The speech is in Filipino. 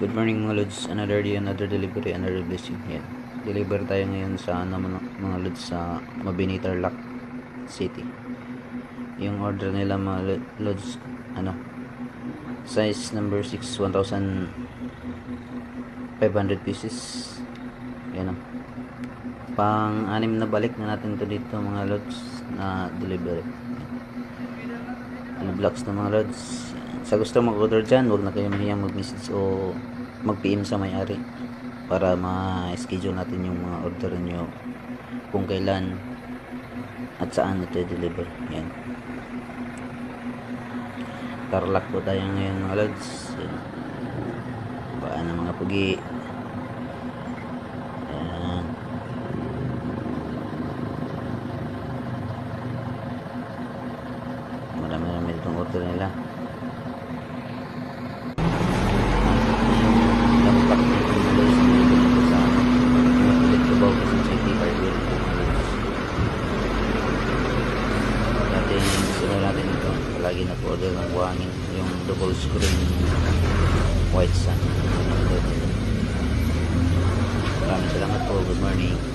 Good morning mga Lods. Another day, another delivery, another blessing. Yan. Deliver tayo ngayon sa mga Lods sa Mabini, Tarlac City. Yung order nila mga Lods, size number 6, 1,500 pieces. Yan o. Pang-anim na balik na natin to dito mga Lods na delivery. Blocks na mga Lods. Sa gusto mag-order dyan, huwag na kayo mahiyang mag-message o mag-PM sa may-ari para ma-schedule natin yung mga order nyo kung kailan at saan ito i-deliver. Yan. Tarlac po tayo ngayon mga Lods. Yan. Baan ng mga pugi. Yan. Marami itong order nila. Natin ito lagi na po order ng buhangin yung double screen white sun. Maraming salamat po. Good morning.